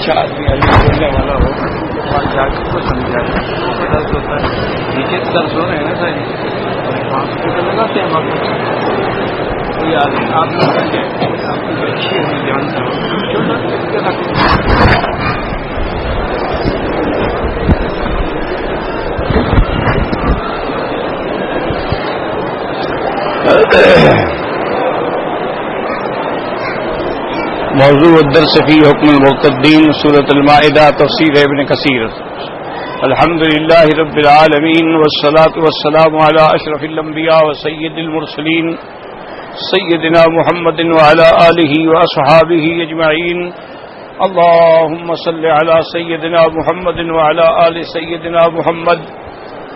اچھا آدمی بولنے والا ہو وہاں جا کے کو سمجھائے تو درد ہوتا ہے. نیچے درد ہو رہے ہیں نا سر ہاسپٹل لگاتے ہیں وہاں کوئی آدمی آپ لوگ آپ کی اچھی ہوئی جانتا ہو موضوع الدرس فی حکم المرتدین سورۃ المائدہ تفسیر ابن کثیر. الحمد للہ رب العالمین والصلاة والسلام علی اشرف الانبیاء وسید المرسلین سیدنا محمد وعلی آلہ واصحابہ اجمعین. اللہم صل علی سیدنا محمد وعلی آل سیدنا محمد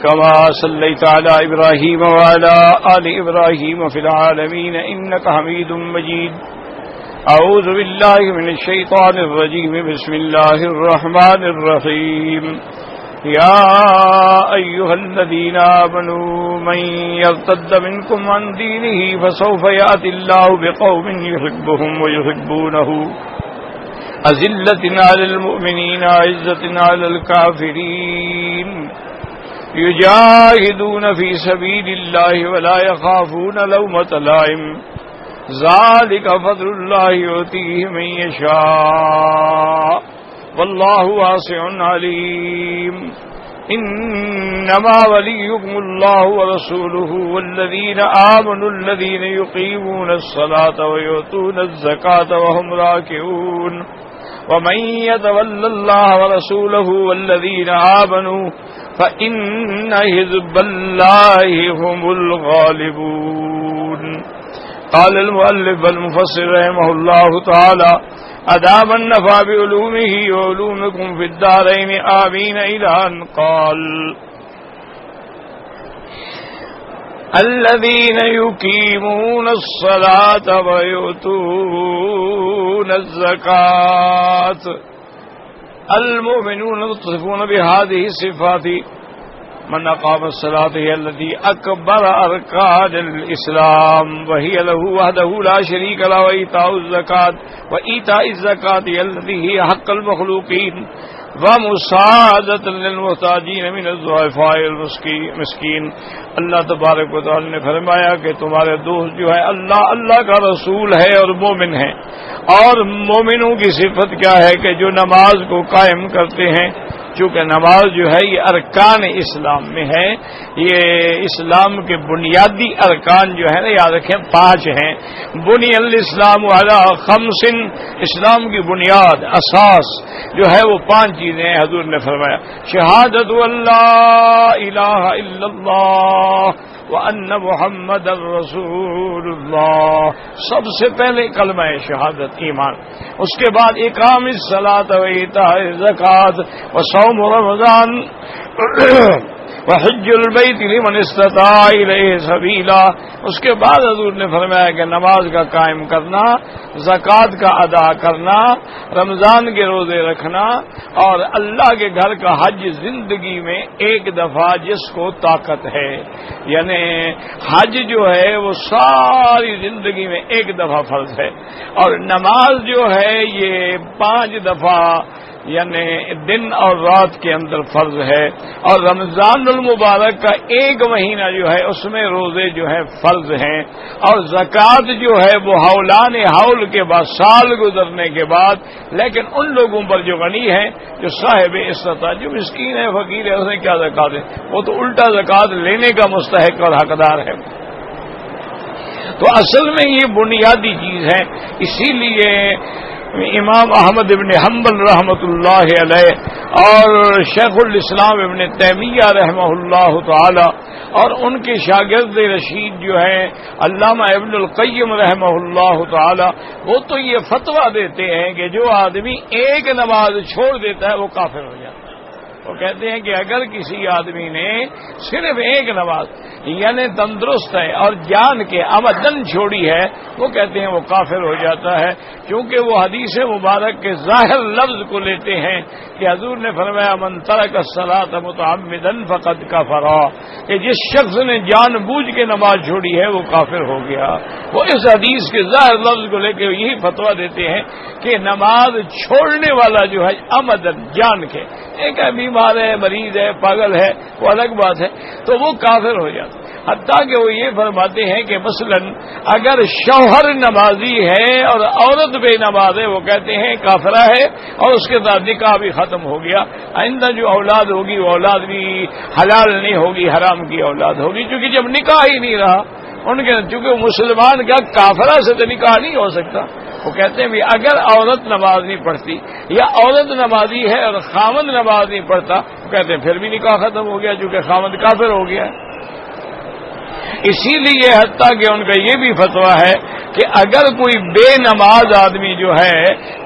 كما صليت على إبراهيم وعلى آل إبراهيم في العالمين إنك حميد مجيد. أعوذ بالله من الشيطان الرجيم. بسم الله الرحمن الرحيم. يا أيها الذين آمنوا من يرتد منكم عن دينه فسوف يأتي الله بقوم يحبهم ويحبونه أذلة على المؤمنين عزة على الكافرين يجاهدون في سبيل الله ولا يخافون لومة لائم ذلك فضل الله يؤتيه من يشاء والله واسع عليم. إنما وليكم الله ورسوله والذين آمنوا الذين يقيمون الصلاة ويؤتون الزكاة وهم راكعون. ومن يتول الله ورسوله والذين آمنوا فإن حزب الله هم الغالبون. قال المؤلف والمفسر رحمه الله تعالى أدام النفع بعلومه وعلومكم في الدارين آمين إلى أن قال الذين يقيمون الصلاة ويؤتون الزكاة. المؤمنون متصفون بهذه الصفات. من أقام الصلاة هي التي أكبر أركان الإسلام وهي له وحده لا شريك له. وإيتاء الزكاة هي التي هي حق المخلوقين ومساعدة للمحتاجين من الضعفاء المسكين. اللہ تبارک و تعالی نے فرمایا کہ تمہارے دوست جو ہے اللہ کا رسول ہے اور مومن ہے. اور مومنوں کی صفت کیا ہے کہ جو نماز کو قائم کرتے ہیں. چونکہ نماز جو ہے یہ ارکان اسلام میں ہے. یہ اسلام کے بنیادی ارکان جو ہے نا یاد رکھیں 5 ہیں. بنی الاسلام علی 5. اسلام کی بنیاد اساس جو ہے وہ 5 چیزیں ہیں. حضور نے فرمایا شہادت اللہ الہ الا اللہ وان محمد رسول اللہ. سب سے پہلے کلمہ شہادت ایمان. اس کے بعد اقام الصلاۃ و ایتاء الزکات و صوم رمضان وحج البیت لمن استطاع الیہ سبیلا. اس کے بعد حضور نے فرمایا کہ نماز کا قائم کرنا, زکوٰۃ کا ادا کرنا, رمضان کے روزے رکھنا اور اللہ کے گھر کا حج زندگی میں ایک دفعہ جس کو طاقت ہے. یعنی حج جو ہے وہ ساری زندگی میں ایک دفعہ فرض ہے. اور نماز جو ہے یہ 5 دفعہ یعنی دن اور رات کے اندر فرض ہے. اور رمضان المبارک کا 1 مہینہ جو ہے اس میں روزے جو ہے فرض ہیں. اور زکوٰۃ جو ہے وہ حولان حول کے بعد سال گزرنے کے بعد. لیکن ان لوگوں پر جو غنی ہے جو صاحب استطاعت جو مسکین ہے فقیر ہے اسے کیا زکوٰۃ ہے, وہ تو الٹا زکوٰۃ لینے کا مستحق اور حقدار ہے. تو اصل میں یہ بنیادی چیز ہے. اسی لیے امام احمد ابن حنبل رحمۃ اللہ علیہ اور شیخ الاسلام ابن تیمیہ رحمہ اللہ تعالی اور ان کے شاگرد رشید جو ہیں علامہ ابن القیم رحمہ اللہ تعالی وہ تو یہ فتویٰ دیتے ہیں کہ جو آدمی ایک نماز چھوڑ دیتا ہے وہ کافر ہو جاتا ہے. وہ کہتے ہیں کہ اگر کسی آدمی نے صرف ایک نماز یعنی تندرست ہے اور جان کے عمدن چھوڑی ہے، وہ کہتے ہیں وہ کافر ہو جاتا ہے، کیونکہ وہ حدیث مبارک کے ظاہر لفظ کو لیتے ہیں کہ حضور نے فرمایا من ترک الصلاۃ متعمدا فقد کفر، کہ جس شخص نے جان بوجھ کے نماز چھوڑی ہے وہ کافر ہو گیا۔ وہ اس حدیث کے ظاہر لفظ کو لے کے یہی فتویٰ دیتے ہیں کہ نماز چھوڑنے والا جو ہے عمدن جان کے، ایک ہے بیمار ہے، مریض ہے، پاگل ہے، وہ الگ بات ہے، تو وہ کافر ہو جاتا۔ حتیٰ کہ وہ یہ فرماتے ہیں کہ مثلا اگر شوہر نمازی ہے اور عورت بے نماز ہے، وہ کہتے ہیں کافرہ ہے اور اس کے ساتھ نکاح بھی ختم ہو گیا، آئندہ جو اولاد ہوگی وہ اولاد بھی حلال نہیں ہوگی، حرام کی اولاد ہوگی، کیونکہ جب نکاح ہی نہیں رہا ان کے، چونکہ مسلمان کا کافرہ سے تو نکاح نہیں ہو سکتا۔ وہ کہتے ہیں بھی اگر عورت نماز نہیں پڑھتی یا عورت نمازی ہے اور خاوند نماز نہیں پڑھتا، وہ کہتے ہیں پھر بھی نکاح ختم ہو گیا، چونکہ خاوند کافر ہو گیا۔ اسی لیے حتیٰ کہ ان کا یہ بھی فتویٰ ہے کہ اگر کوئی بے نماز آدمی جو ہے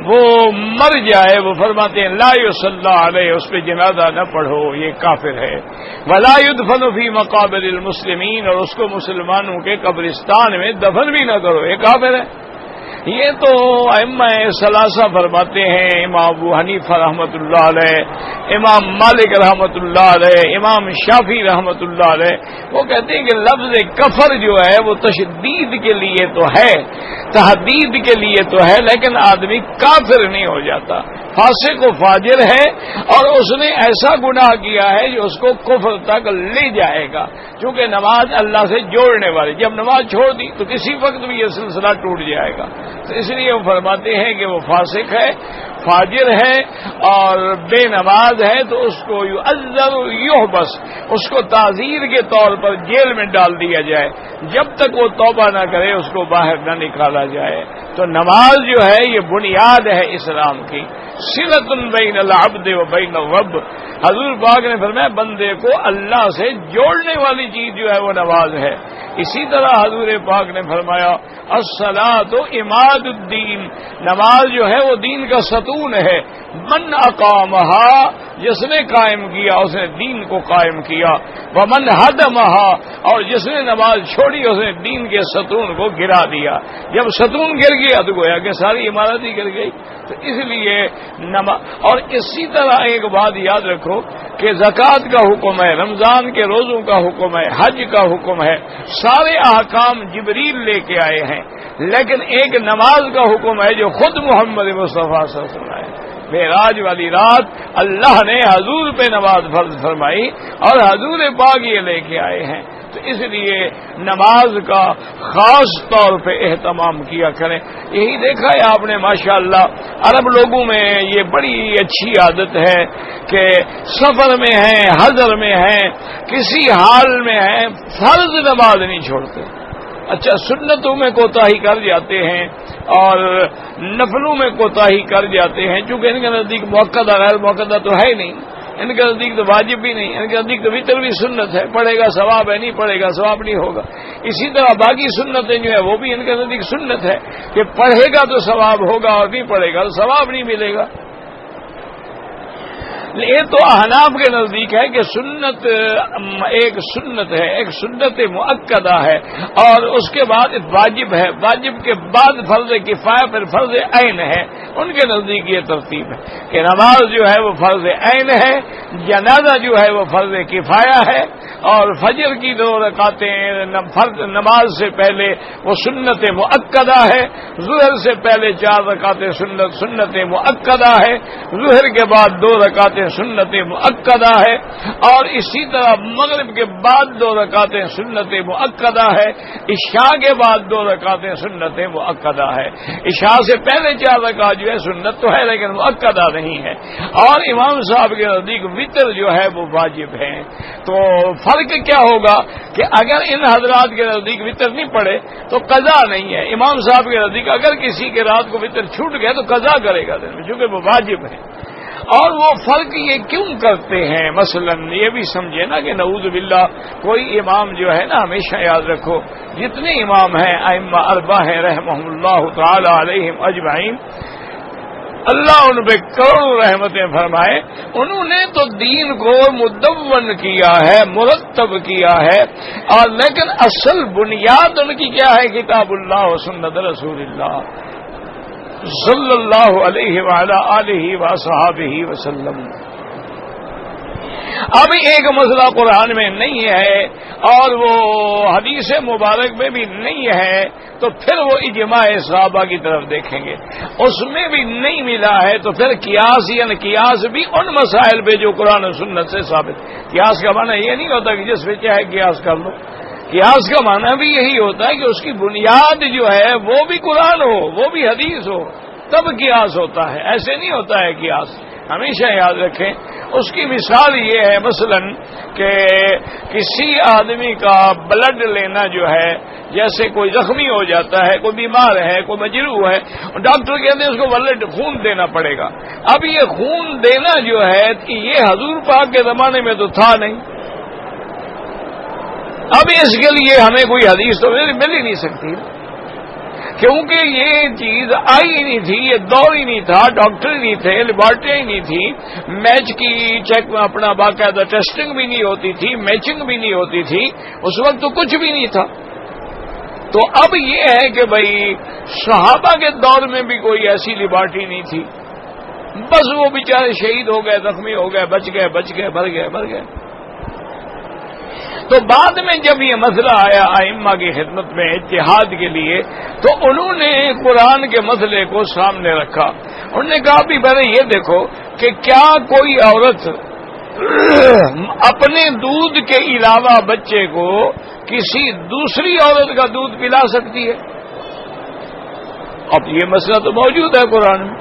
وہ مر جائے، وہ فرماتے ہیں لا یصلی علیہ، اس پہ جنازہ نہ پڑھو، یہ کافر ہے۔ ولا یدفن فی مقابر المسلمین، اور اس کو مسلمانوں کے قبرستان میں دفن بھی نہ کرو، یہ کافر ہے۔ یہ تو ائمہ ثلاثہ فرماتے ہیں، امام ابو حنیفہ رحمۃ اللہ علیہ، امام مالک رحمۃ اللہ علیہ، امام شافعی رحمۃ اللہ علیہ، وہ کہتے ہیں کہ لفظ کفر جو ہے وہ تشدید کے لیے تو ہے، تحدید کے لیے تو ہے، لیکن آدمی کافر نہیں ہو جاتا، فاسق و فاجر ہے اور اس نے ایسا گناہ کیا ہے جو اس کو کفر تک لے جائے گا، چونکہ نماز اللہ سے جوڑنے والی، جب نماز چھوڑ دی تو کسی وقت بھی یہ سلسلہ ٹوٹ جائے گا، تو اس لیے وہ فرماتے ہیں کہ وہ فاسق ہے، فاجر ہے اور بے نماز ہے، تو اس کو یعذر یحبس، اس کو تعزیر کے طور پر جیل میں ڈال دیا جائے، جب تک وہ توبہ نہ کرے اس کو باہر نہ نکالا جائے۔ تو نماز جو ہے یہ بنیاد ہے اسلام کی، صلۃ بین العبد و بین الرب، حضور پاک نے فرمایا بندے کو اللہ سے جوڑنے والی چیز جو ہے وہ نماز ہے۔ اسی طرح حضور پاک نے فرمایا الصلاۃ عماد الدین، نماز جو ہے وہ دین کا ستون ہے، من اقامہا، جس نے قائم کیا اس نے دین کو قائم کیا، ومن ہدمہا، اور جس نے نماز چھوڑی اس نے دین کے ستون کو گرا دیا، جب ستون گر گیا تو گویا کہ ساری عمارت ہی گر گئی۔ تو اس لیے اور اسی طرح ایک بات یاد رکھو کہ زکوٰۃ کا حکم ہے، رمضان کے روزوں کا حکم ہے، حج کا حکم ہے، سارے احکام جبریل لے کے آئے ہیں، لیکن ایک نماز کا حکم ہے جو خود محمد مصطفیٰ صلی اللہ علیہ وسلم ہے۔ معراج والی رات اللہ نے حضور پہ نماز فرض فرمائی اور حضور پاک یہ لے کے آئے ہیں، تو اس لیے نماز کا خاص طور پہ اہتمام کیا کریں۔ یہی دیکھا ہے آپ نے ماشاءاللہ عرب لوگوں میں یہ بڑی اچھی عادت ہے کہ سفر میں ہیں، حضر میں ہیں، کسی حال میں ہیں، فرض نماز نہیں چھوڑتے۔ اچھا سنتوں میں کوتاہی کر جاتے ہیں اور نفلوں میں کوتاہی کر جاتے ہیں، چونکہ ان کے نزدیک موقع غیر موقع تو ہے نہیں، ان کے نزدیک تو واجب بھی نہیں، ان کے نزدیک تو وتر بھی سنت ہے، پڑھے گا ثواب ہے، نہیں پڑھے گا ثواب نہیں ہوگا۔ اسی طرح باقی سنتیں جو ہے وہ بھی ان کے نزدیک سنت ہے کہ پڑھے گا تو ثواب ہوگا اور نہیں پڑھے گا تو ثواب نہیں ملے گا۔ یہ تو احناف کے نزدیک ہے کہ سنت ایک سنت ہے، ایک سنت مؤکدہ ہے اور اس کے بعد واجب ہے، واجب کے بعد فرض کفایہ پھر فرض عین ہے، ان کے نزدیک یہ ترتیب ہے کہ نماز جو ہے وہ فرض عین ہے، جنازہ جو ہے وہ فرض کفایہ ہے، اور فجر کی 2 رکعتیں فرض نماز سے پہلے وہ سنت مؤکدہ ہے، ظہر سے پہلے 4 رکعتیں سنت مؤکدہ ہے، ظہر کے بعد 2 رکعتیں سنت مؤکدہ ہے، اور اسی طرح مغرب کے بعد 2 رکعتیں سنت مؤکدہ ہے، عشاء کے بعد 2 رکعتیں سنت مؤکدہ ہے۔ عشاء سے پہلے 4 رکعت جو ہے سنت تو ہے لیکن مؤکدہ نہیں ہے، اور امام صاحب کے نزدیک وتر جو ہے وہ واجب ہے۔ تو فرق کیا ہوگا کہ اگر ان حضرات کے نزدیک وتر نہیں پڑے تو قضا نہیں ہے، امام صاحب کے نزدیک اگر کسی کے رات کو وتر چھوٹ گیا تو قضا کرے گا دن میں، چونکہ وہ واجب ہے۔ اور وہ فرق یہ کیوں کرتے ہیں؟ مثلا یہ بھی سمجھے نا کہ نعوذ باللہ کوئی امام جو ہے نا، ہمیشہ یاد رکھو جتنے امام ہیں ائمہ 4 ہیں رحمہم اللہ تعالی علیہم اجمعین، اللہ ان پہ کروڑوں رحمتیں فرمائے. انہوں نے تو دین کو مدون کیا ہے، مرتب کیا ہے، اور لیکن اصل بنیاد ان کی کیا ہے؟ کتاب اللہ و سنت رسول اللہ صلی اللہ علیہ وعلی آلہ وصحبہ وسلم. ابھی ایک مسئلہ قرآن میں نہیں ہے اور وہ حدیث مبارک میں بھی نہیں ہے، تو پھر وہ اجماع صحابہ کی طرف دیکھیں گے، اس میں بھی نہیں ملا ہے، تو پھر قیاس یعنی قیاس بھی ان مسائل پہ جو قرآن و سنت سے ثابت. قیاس کا معنی یہ نہیں ہوتا کہ جس پہ چاہے قیاس کر لو. قیاس کا معنی بھی یہی ہوتا ہے کہ اس کی بنیاد جو ہے وہ بھی قرآن ہو، وہ بھی حدیث ہو، تب قیاس ہوتا ہے. ایسے نہیں ہوتا ہے قیاس. ہمیشہ یاد رکھیں. اس کی مثال یہ ہے مثلا کہ کسی آدمی کا بلڈ لینا جو ہے، جیسے کوئی زخمی ہو جاتا ہے، کوئی بیمار ہے، کوئی مجروح ہے، ڈاکٹر کہتے ہیں اس کو بلڈ خون دینا پڑے گا. اب یہ خون دینا جو ہے یہ حضور پاک کے زمانے میں تو تھا نہیں. اب اس کے لیے ہمیں کوئی حدیث تو مل ہی نہیں سکتی، کیونکہ یہ چیز آئی ہی نہیں تھی، یہ دور ہی نہیں تھا، ڈاکٹر ہی نہیں تھے، لیبارٹری ہی نہیں تھی، میچ کی چیک میں اپنا باقاعدہ ٹیسٹنگ بھی نہیں ہوتی تھی، میچنگ بھی نہیں ہوتی تھی، اس وقت تو کچھ بھی نہیں تھا. تو اب یہ ہے کہ بھائی صحابہ کے دور میں بھی کوئی ایسی لیبارٹری نہیں تھی، بس وہ بیچارے شہید ہو گئے، زخمی ہو گئے، بچ گئے، مر گئے. تو بعد میں جب یہ مسئلہ آیا ائمہ کی خدمت میں اتحاد کے لیے، تو انہوں نے قرآن کے مسئلے کو سامنے رکھا. انہوں نے کہا بھی پہلے یہ دیکھو کہ کیا کوئی عورت اپنے دودھ کے علاوہ بچے کو کسی دوسری عورت کا دودھ پلا سکتی ہے؟ اب یہ مسئلہ تو موجود ہے قرآن میں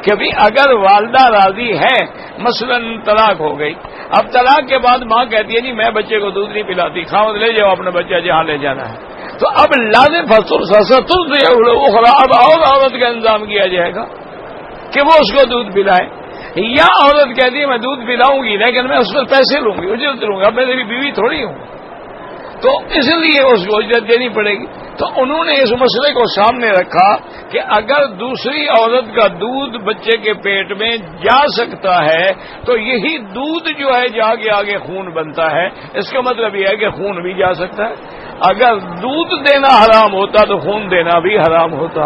کہ بھی اگر والدہ راضی ہے، مثلا طلاق ہو گئی، اب طلاق کے بعد ماں کہتی ہے نہیں میں بچے کو دودھ نہیں پلاتی، خاوند لے جاؤ اپنا بچہ جہاں لے جانا ہے، تو اب لازم اب اور عورت کا انتظام کیا جائے گا کہ وہ اس کو دودھ پلائے. یا عورت کہتی ہے میں دودھ پلاؤں گی لیکن میں اس پر پیسے لوں گی، اجرت لوں گی، اب میں میری بیوی تھوڑی ہوں، تو اس لیے اس کو اجرت دینی پڑے گی. تو انہوں نے اس مسئلے کو سامنے رکھا کہ اگر دوسری عورت کا دودھ بچے کے پیٹ میں جا سکتا ہے تو یہی دودھ جو ہے جا کے آگے خون بنتا ہے. اس کا مطلب یہ ہے کہ خون بھی جا سکتا ہے. اگر دودھ دینا حرام ہوتا تو خون دینا بھی حرام ہوتا.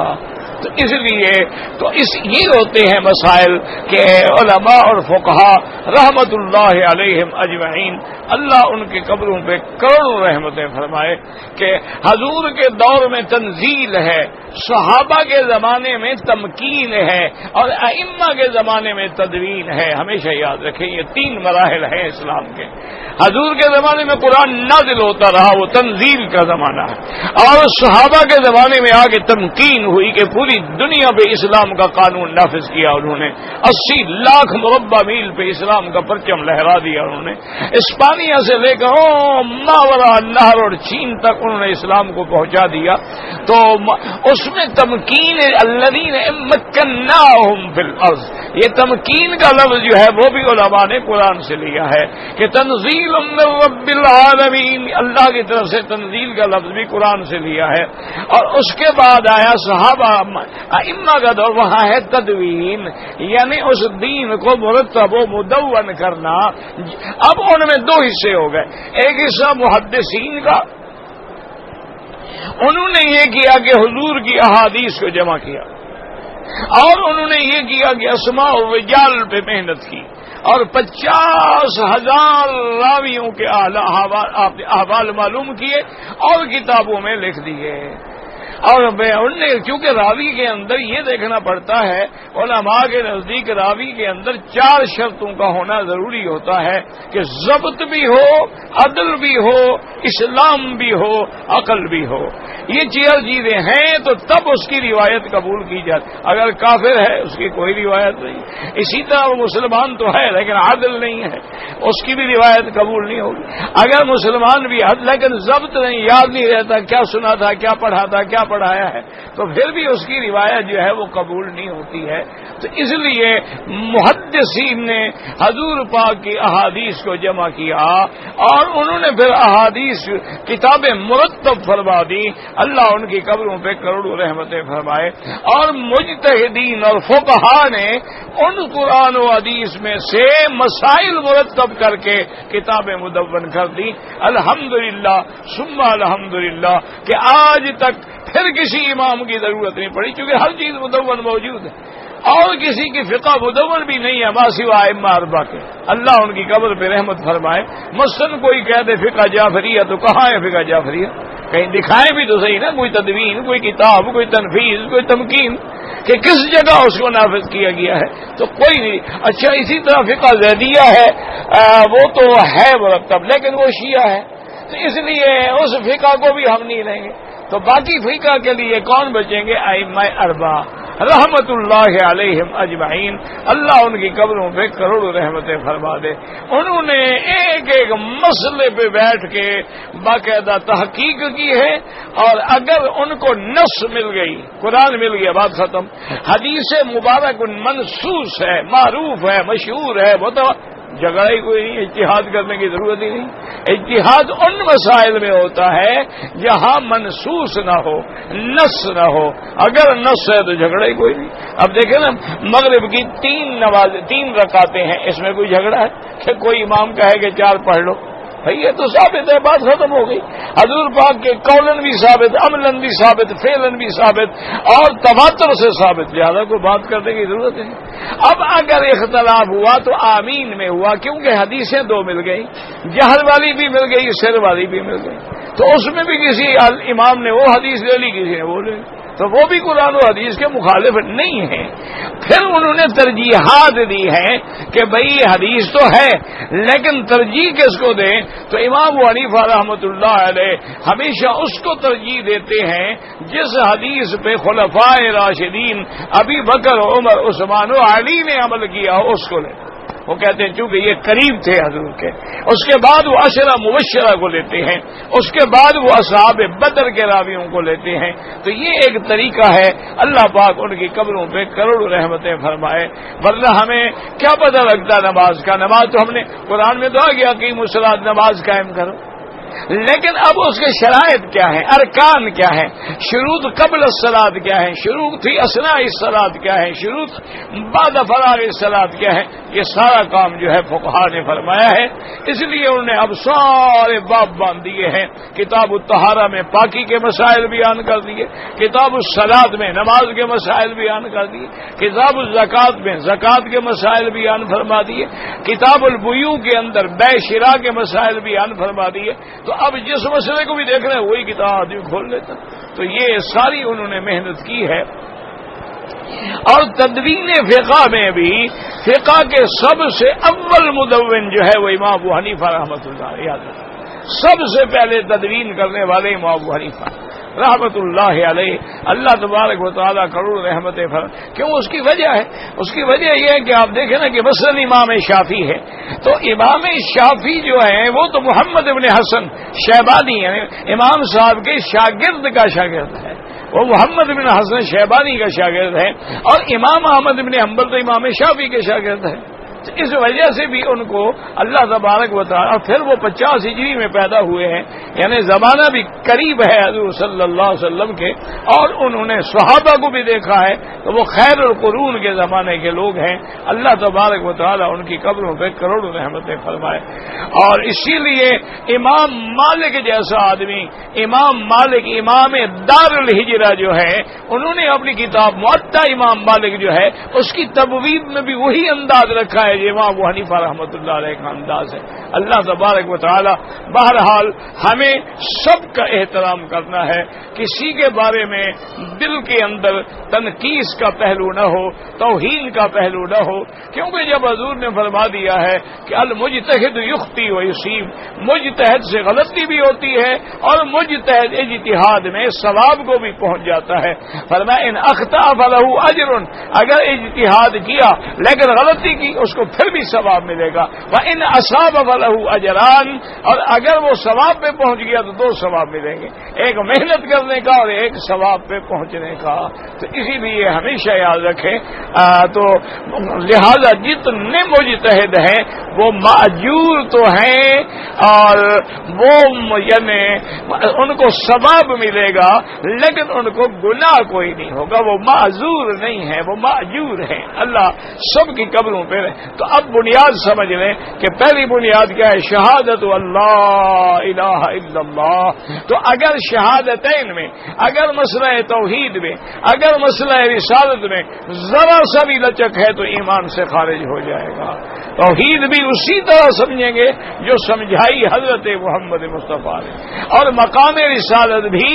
تو اس لیے تو یہ ہوتے ہیں مسائل کہ علماء اور فقہا رحمت اللہ علیہم اجمعین، اللہ ان کے قبروں پہ کروڑوں رحمتیں فرمائے، کہ حضور کے دور میں تنزیل ہے، صحابہ کے زمانے میں تمکین ہے، اور ائمہ کے زمانے میں تدوین ہے. ہمیشہ یاد رکھیں یہ 3 مراحل ہیں اسلام کے. حضور کے زمانے میں قرآن نازل ہوتا رہا، وہ تنزیل کا زمانہ ہے، اور صحابہ کے زمانے میں آگے تمکین ہوئی کہ پوری دنیا پہ اسلام کا قانون نافذ کیا. انہوں نے 80 لاکھ مربع میل پہ اسلام کا پرچم لہرا دیا. انہوں نے اسپانیہ سے لے کر ماورا نہر اور چین تک انہوں نے اسلام کو پہنچا دیا. تو اس میں تمکین الذین مکناہم فی الارض، یہ تمکین کا لفظ جو ہے وہ بھی علماء نے قرآن سے لیا ہے کہ تنزیل من رب العالمین، اللہ کی طرف سے تنزیل کا لفظ بھی قرآن سے لیا ہے. اور اس کے بعد آیا صحابہ ائمہ کا دور، وہاں ہے تدوین، یعنی اس دین کو مرتب و مدون کرنا. اب ان میں 2 حصے ہو گئے. ایک حصہ محدثین کا، انہوں نے یہ کیا کہ حضور کی احادیث کو جمع کیا، اور انہوں نے یہ کیا کہ اسماء الرجال پہ محنت کی، اور 50,000 راویوں کے احوال معلوم کیے اور کتابوں میں لکھ دیے. اور انہوں نے کیونکہ راوی کے اندر یہ دیکھنا پڑتا ہے، علماء کے نزدیک راوی کے اندر 4 شرطوں کا ہونا ضروری ہوتا ہے کہ ضبط بھی ہو، عدل بھی ہو، اسلام بھی ہو، عقل بھی ہو. یہ 4 چیزیں ہیں تو تب اس کی روایت قبول کی جاتی. اگر کافر ہے اس کی کوئی روایت نہیں. اسی طرح وہ مسلمان تو ہے لیکن عادل نہیں ہے، اس کی بھی روایت قبول نہیں ہوگی. اگر مسلمان بھی ہے لیکن ضبط نہیں، یاد نہیں رہتا کیا سنا تھا، کیا پڑھا تھا، کیا پڑھایا ہے تو پھر بھی اس کی روایت جو ہے وہ قبول نہیں ہوتی ہے. تو اس لیے محدثین نے حضور پاک کی احادیث کو جمع کیا اور انہوں نے پھر احادیث کتابیں مرتب فرما دی. اللہ ان کی قبروں پہ کروڑوں رحمتیں فرمائے. اور مجتہدین اور فقہا نے ان قرآن و حدیث میں سے مسائل مرتب کر کے کتابیں مدون کر دی. الحمدللہ ثم الحمدللہ کہ آج تک پھر کسی امام کی ضرورت نہیں پڑی چونکہ ہر چیز مدون موجود ہے اور کسی کی فقہ مدون بھی نہیں ہے ما سوا ائمہ اربعہ کے. اللہ ان کی قبر پہ رحمت فرمائے. مثلاً کوئی کہہ دے فقہ جعفریہ تو کہاں ہے فقہ جعفریہ؟ کہیں دکھائیں بھی تو صحیح نا کوئی تدوین کوئی کتاب کوئی تنفیذ کوئی تمکین کہ کس جگہ اس کو نافذ کیا گیا ہے تو کوئی نہیں. اچھا اسی طرح فقہ زیدیہ ہے وہ تو ہے مرتب لیکن وہ شیعہ ہے تو اس لیے اس فقہ کو بھی ہم نہیں لیں گے. تو باقی فقہ کے لیے کون بچیں گے؟ ائمہ اربعہ رحمت اللہ علیہم اجمعین. اللہ ان کی قبروں پہ کروڑوں رحمتیں فرما دے. انہوں نے ایک ایک مسئلے پہ بیٹھ کے باقاعدہ تحقیق کی ہے اور اگر ان کو نص مل گئی قرآن مل گیا بات ختم. حدیث مبارک منصوص ہے معروف ہے مشہور ہے وہ تو جگہ ہی کوئی نہیں. اجتہاد کرنے کی ضرورت ہی نہیں. اجتہاد ان مسائل میں ہوتا ہے جہاں منصوص نہ ہو نص نہ ہو. اگر نص ہے تو جھگڑا ہی کوئی نہیں. اب دیکھیں نا مغرب کی 3 رکعتیں ہیں اس میں کوئی جھگڑا ہے کہ کوئی امام کہے کہ 4 پڑھ لو؟ بھائی یہ تو ثابت ہے بات ختم ہو گئی. حضور پاک کے قولن بھی ثابت عملاً بھی ثابت فعلاً بھی ثابت اور تواتر سے ثابت. زیادہ کوئی بات کرنے کی ضرورت نہیں. اب اگر اختلاف ہوا تو آمین میں ہوا کیونکہ حدیثیں 2 مل گئی جہر والی بھی مل گئی سر والی بھی مل گئی. تو اس میں بھی کسی امام نے وہ حدیث لے لی کسی نے وہ لے لی تو وہ بھی قرآن و حدیث کے مخالف نہیں ہیں. پھر انہوں نے ترجیحات دی ہیں کہ بھئی حدیث تو ہے لیکن ترجیح کس کو دیں تو امام ابو حنیفہ رحمۃ اللہ علیہ ہمیشہ اس کو ترجیح دیتے ہیں جس حدیث پہ خلفائے راشدین ابی بکر عمر عثمان و علی نے عمل کیا ہو اس کو لیں. وہ کہتے ہیں چونکہ یہ قریب تھے حضور کے. اس کے بعد وہ عشرہ مبشرہ کو لیتے ہیں. اس کے بعد وہ اصحاب بدر کے راویوں کو لیتے ہیں. تو یہ ایک طریقہ ہے. اللہ پاک ان کی قبروں پہ کروڑوں رحمتیں فرمائے. ورنہ ہمیں کیا پتہ لگتا نماز کا. نماز تو ہم نے قرآن میں تو آ گیا کہ الصلاۃ نماز قائم کرو لیکن اب اس کے شرائط کیا ہیں ارکان کیا ہیں شروط قبل الصلاۃ کیا ہیں شروط فی اثناء الصلاۃ کیا ہیں شروط بعد فراغ الصلاۃ کیا ہے. یہ سارا کام جو ہے فقہا نے فرمایا ہے. اس لیے انہوں نے اب سارے باب باندھ دیے ہیں. کتاب الطہارہ میں پاکی کے مسائل بیان کر دیے. کتاب الصلاۃ میں نماز کے مسائل بیان کر دیے. کتاب الزکوٰۃ میں زکوٰۃ کے مسائل بیان فرما دیے. کتاب البیوع کے اندر بے شراء کے مسائل بیان فرما دیے. تو اب جس مسئلے کو بھی دیکھ رہے ہیں وہی کتاب آدمی کھول لیتا. تو یہ ساری انہوں نے محنت کی ہے. اور تدوین فقہ میں بھی فقہ کے سب سے اول مدون جو ہے وہ امام ابو حنیفہ رحمۃ اللہ علیہ. سب سے پہلے تدوین کرنے والے امام ابو حنیفہ رحمت اللہ علیہ. اللہ تبارک و تعالیٰ کروڑ رحمت کیوں اس کی وجہ ہے. اس کی وجہ یہ ہے کہ آپ دیکھیں نا کہ مثلاً امام شافعی ہے تو امام شافعی جو ہے وہ تو محمد ابن حسن شیبانی یعنی امام صاحب کے شاگرد کا شاگرد ہے. وہ محمد بن حسن شیبانی کا شاگرد ہے اور امام احمد بن حنبل تو امام شافعی کے شاگرد ہے. اس وجہ سے بھی ان کو اللہ تبارک و تعالیٰ اور پھر وہ 50 ہجری میں پیدا ہوئے ہیں یعنی زمانہ بھی قریب ہے حضور صلی اللہ علیہ وسلم کے. اور انہوں نے صحابہ کو بھی دیکھا ہے تو وہ خیر القرون کے زمانے کے لوگ ہیں. اللہ تبارک و تعالیٰ ان کی قبروں پہ کروڑوں رحمتیں فرمائے. اور اسی لیے امام مالک جیسا آدمی امام مالک امام دار الحجرہ جو ہے انہوں نے اپنی کتاب موطا امام مالک جو ہے اس کی تبویب میں بھی وہی انداز رکھا ہے امام ابو حنیفہ رحمۃ اللہ علیہ کا انداز ہے. اللہ تبارک و تعالی بہرحال ہمیں سب کا احترام کرنا ہے. کسی کے بارے میں دل کے اندر تنقیص کا پہلو نہ ہو توہین کا پہلو نہ ہو کیونکہ جب حضور نے فرما دیا ہے کہ المجتہد یخطی و یصیب مجتہد سے غلطی بھی ہوتی ہے اور مجتہد اجتہاد میں ثواب کو بھی پہنچ جاتا ہے. فرمایا ان اخطأ فلہ اجر اگر اجتہاد کیا لیکن غلطی کی اس کو پھر بھی ثواب ملے گا. وَإِنْ أَصَابَ فَلَهُ أَجْرَانِ، اور اگر وہ ثواب پہ پہنچ گیا تو 2 ثواب ملیں گے، ایک محنت کرنے کا اور ایک ثواب پہ پہنچنے کا. تو اسی لیے ہمیشہ یاد رکھیں. تو لہذا جتنے مجتہد ہیں وہ ماجور تو ہیں، اور وہ یعنی ان کو ثواب ملے گا لیکن ان کو گناہ کوئی نہیں ہوگا. وہ معذور نہیں ہے، وہ ماجور ہیں. اللہ سب کی قبروں پہ رہے. تو اب بنیاد سمجھ لیں کہ پہلی بنیاد کیا ہے؟ شہادت اللہ الہ الا اللہ. تو اگر شہادتین میں، اگر مسئلہ توحید میں، اگر مسئلہ رسالت میں ذرا سا بھی لچک ہے تو ایمان سے خارج ہو جائے گا. توحید بھی اسی طرح سمجھیں گے جو سمجھائی حضرت محمد مصطفیٰ نے، اور مقام رسالت بھی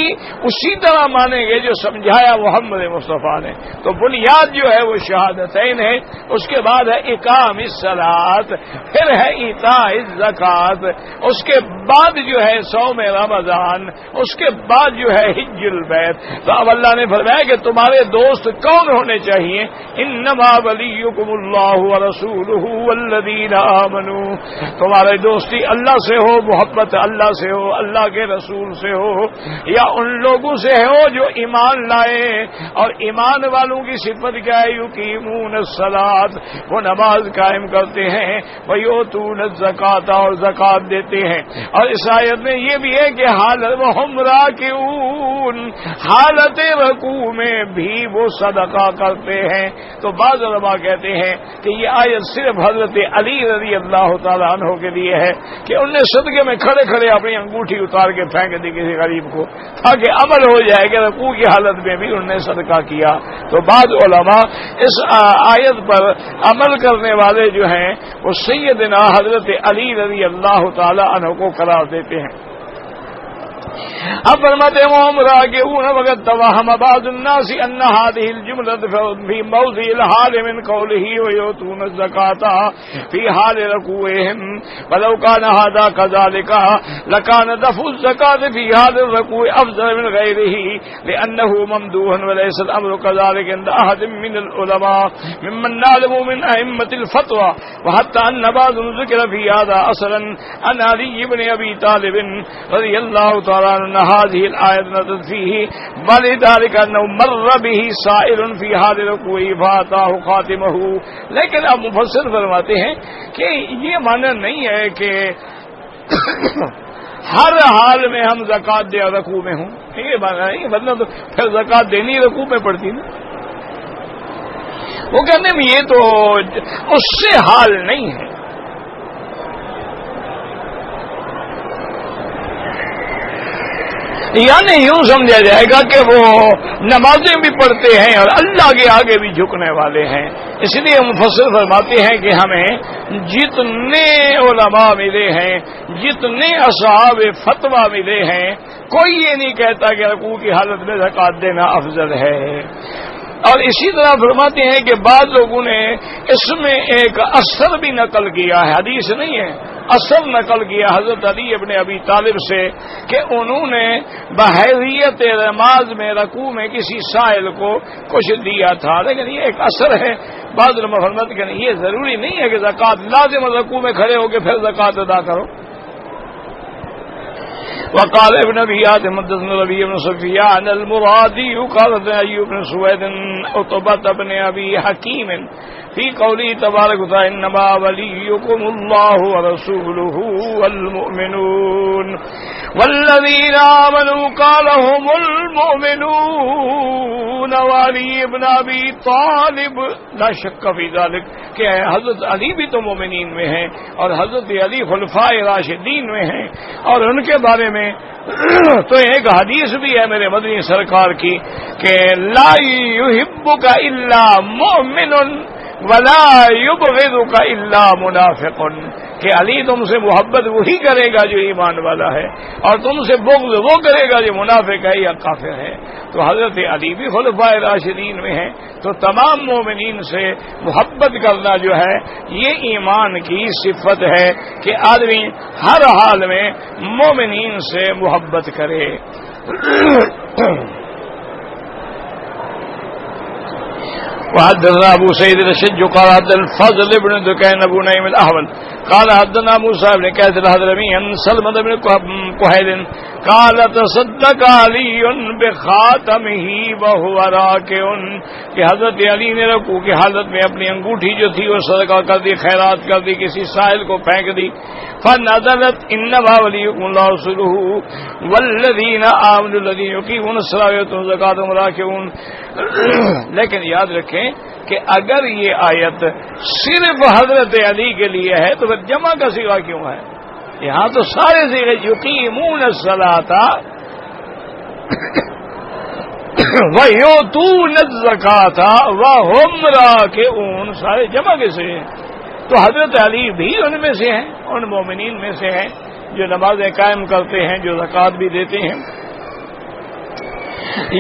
اسی طرح مانیں گے جو سمجھایا محمد مصطفیٰ نے. تو بنیاد جو ہے وہ شہادتین ہے. اس کے بعد ہے اقام الصلاۃ، پھر ہے ایتاء الزکات، اس کے بعد جو ہے صوم رمضان، اس کے بعد جو ہے حج البیت. تو اب اللہ نے فرمایا کہ تمہارے دوست کون ہونے چاہیے؟ انما ولیکم اللہ ورسولہ والذین آمنوا. تمہاری دوستی اللہ سے ہو، محبت اللہ سے ہو، اللہ کے رسول سے ہو، یا ان لوگوں سے ہو جو ایمان لائے. اور ایمان والوں کی صفت کیا ہے؟ یقیمون الصلاۃ، وہ نماز قائم کرتے ہیں، ویؤتون الزکات، اور زکات دیتے ہیں. اور اس آیت میں یہ بھی ہے کہ حالت وہم راکعون، حالت رکوع میں بھی وہ صدقہ کرتے ہیں. تو بعض علماء کہتے ہیں کہ یہ آیت صرف حضرت علی رضی اللہ تعالیٰ عنہ کے لیے ہے کہ انہوں نے صدقے میں کھڑے کھڑے اپنی انگوٹھی اتار کے پھینک دی کسی غریب کو، تاکہ عمل ہو جائے کہ رکوع کی حالت میں بھی انہوں نے صدقہ کیا. تو بعض علماء اس آیت پر عمل کرنے والے جو ہیں وہ سیدنا حضرت علی رضی اللہ تعالی عنہ کو قرار دیتے ہیں. اب فرماتے ہیں وهم راکعون وقد توهم بعض الناس ان هذه الجملة في موضع الحال من قوله ويؤتون الزكاة في حال ركوعهم، ولو كان هذا كذلك لكان دفع الزكاة في حال الركوع افضل من غيره لانه ممدوح، وليس الامر كذلك عند احد من العلماء ممن نعلم من ائمة الفتوى. وحتى ان بعض ذكر في هذا اصلا عن علي بن ابي طالب رضي الله تعالى ان هذه الآية نزلت فيه ولذلك انه مر به سائل في حال ركوعه فاتاه خاتمه. لیکن اب مفسر فرماتے ہیں کہ یہ معنی نہیں ہے کہ ہر حال میں ہم زکات دے اور رکوع میں ہوں، یہ معنی نہیں، ورنہ تو پھر زکات دینی رکوع میں پڑتی نا. وہ کہنے میں یہ تو اس سے حال نہیں ہے. یعنی یوں سمجھا جائے گا کہ وہ نمازیں بھی پڑھتے ہیں اور اللہ کے آگے بھی جھکنے والے ہیں. اس لیے مفسر فرماتے ہیں کہ ہمیں جتنے علماء ملے ہیں، جتنے اصحاب فتویٰ ملے ہیں، کوئی یہ نہیں کہتا کہ رکوع کی حالت میں زکات دینا افضل ہے. اور اسی طرح فرماتے ہیں کہ بعض لوگوں نے اس میں ایک اثر بھی نقل کیا ہے، حدیث نہیں ہے، اثر نقل کیا حضرت علی ابن ابی طالب سے کہ انہوں نے بحیثیت نماز میں رکوع میں کسی سائل کو کچھ دیا تھا. لیکن یہ ایک اثر ہے. بعض علماء فرماتے ہیں کہ یہ ضروری نہیں ہے کہ زکات لازم رکوع میں کھڑے ہو کے پھر زکات ادا کرو. وقال ابن ابي حاتم حدثنا ربيع بن سفيان المرادي قال ايوب بن سويد عتبة بن ابي حكيم في قوله تبارك وتعالى انما وليكم الله ورسوله والمؤمنون والذين آمنوا قال هم المؤمنون وعلي بن ابي طالب لا شك في ذلك کہ حضرت علی بھی تو مومنین میں ہیں اور حضرت علی خلفائے راشدین میں ہیں. اور ان کے بارے میں تو ایک حدیث بھی ہے میرے مدنی سرکار کی کہ لا يحبك الا مؤمن ولا يبغضك الا منافق، کہ علی تم سے محبت وہی کرے گا جو ایمان والا ہے اور تم سے بغض وہ کرے گا جو منافق ہے یا کافر ہے. تو حضرت علی بھی خلفائے راشدین میں ہیں. تو تمام مومنین سے محبت کرنا جو ہے یہ ایمان کی صفت ہے کہ آدمی ہر حال میں مومنین سے محبت کرے. وحدثنا ابو سعيد الاشج قال حدثنا الفضل بن دكين ابو نعيم الاحول قال حدثنا موسى بن كاثر الحضرمي عن سلمة بن كهيل قال تصدق علي بخاتمه وهو راكع کہ حضرت علی نے رکوع کی حالت میں اپنی انگوٹھی جو تھی وہ صدقہ کر دی، خیرات کر دی، کسی سائل کو پھینک دی. فنزلت انما وليكم الله ورسوله والذين آمنوا الذين يقيمون الصلاة ويؤتون الزكاة وهم راكعون. لیکن یاد رکھیں کہ اگر یہ آیت صرف حضرت علی کے لیے ہے تو پھر جمع کا صیغہ کیوں ہے؟ یہاں تو سارے صیغے یقیمون الصلاۃ ویؤتون الزکاۃ وهم راکعون، سارے جمع کے سے ہیں. تو حضرت علی بھی ان میں سے ہیں، ان مومنین میں سے ہیں جو نمازیں قائم کرتے ہیں، جو زکوٰۃ بھی دیتے ہیں.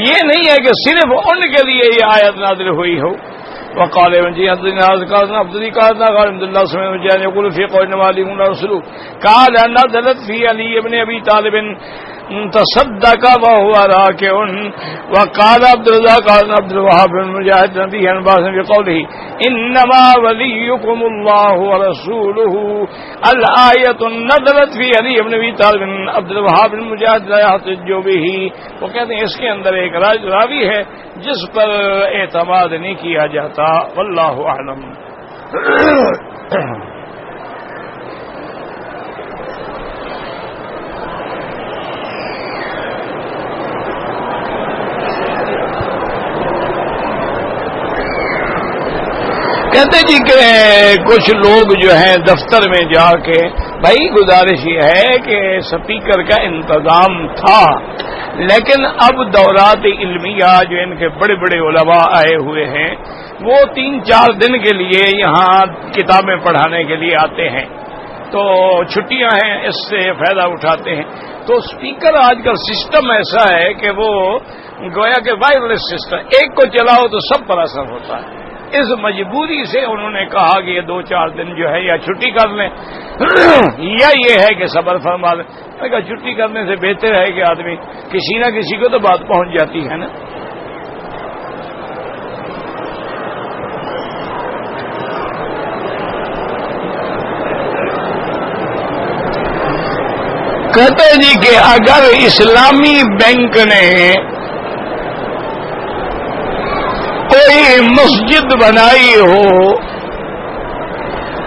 یہ نہیں ہے کہ صرف ان کے لیے یہ آیت نازل ہوئی ہو. وقال جی حضرت عبداللہ قال عبد الله سمع جان يقول في قول والي رسول قال نزلت في علي بن ابي طالب تصدق وهو راكع. وقال عبد الرزاق قال عبد الوهاب بن مجاهد نبي عن باس بقوله انما وليكم الله ورسوله الايه نزلت في علي بن ابي طالب. عبد الوهاب بن مجاهد لا يحتج به، وہ کہتے ہیں اس کے اندر ایک راوی ہے جس پر اعتماد نہیں کیا جاتا. واللہ اعلم. کہتے جی کہ کچھ لوگ جو ہیں دفتر میں جا کے، بھائی گزارش یہ ہے کہ سپیکر کا انتظام تھا لیکن اب دورات علمیہ جو ان کے بڑے بڑے علماء آئے ہوئے ہیں وہ 3-4 دن کے لیے یہاں کتابیں پڑھانے کے لیے آتے ہیں، تو چھٹیاں ہیں، اس سے فائدہ اٹھاتے ہیں. تو اسپیکر آج کل سسٹم ایسا ہے کہ وہ گویا کہ وائرلیس سسٹم، ایک کو چلاؤ تو سب پر اثر ہوتا ہے. اس مجبوری سے انہوں نے کہا کہ یہ 2-4 دن جو ہے یا چھٹی کر لیں یا یہ ہے کہ صبر فرما لیں. میں کہا چھٹی کرنے سے بہتر ہے کہ آدمی کسی نہ کسی کو تو بات پہنچ جاتی ہے نا. کہتے جی کہ اگر اسلامی بینک نے کوئی مسجد بنائی ہو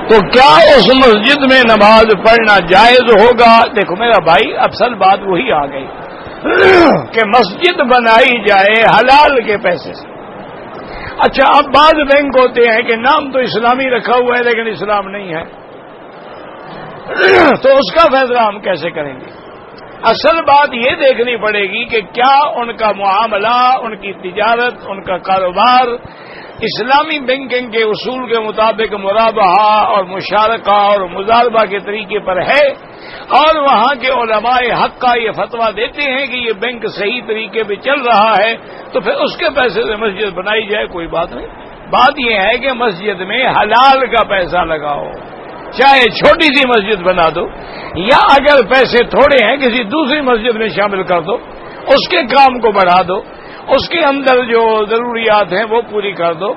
تو کیا اس مسجد میں نماز پڑھنا جائز ہوگا؟ دیکھو میرا بھائی اصل بات وہی آ گئی کہ مسجد بنائی جائے حلال کے پیسے سے. اچھا اب بعض بینک ہوتے ہیں کہ نام تو اسلامی رکھا ہوا ہے لیکن اسلام نہیں ہے، تو اس کا فیصلہ ہم کیسے کریں گے؟ اصل بات یہ دیکھنی پڑے گی کہ کیا ان کا معاملہ، ان کی تجارت، ان کا کاروبار اسلامی بینکنگ کے اصول کے مطابق مرابحہ اور مشارکہ اور مضاربہ کے طریقے پر ہے، اور وہاں کے علماء حق کا یہ فتویٰ دیتے ہیں کہ یہ بینک صحیح طریقے پہ چل رہا ہے، تو پھر اس کے پیسے سے مسجد بنائی جائے، کوئی بات نہیں. بات یہ ہے کہ مسجد میں حلال کا پیسہ لگاؤ، چاہے چھوٹی سی مسجد بنا دو یا اگر پیسے تھوڑے ہیں کسی دوسری مسجد میں شامل کر دو، اس کے کام کو بڑھا دو، اس کے اندر جو ضروریات ہیں وہ پوری کر دو.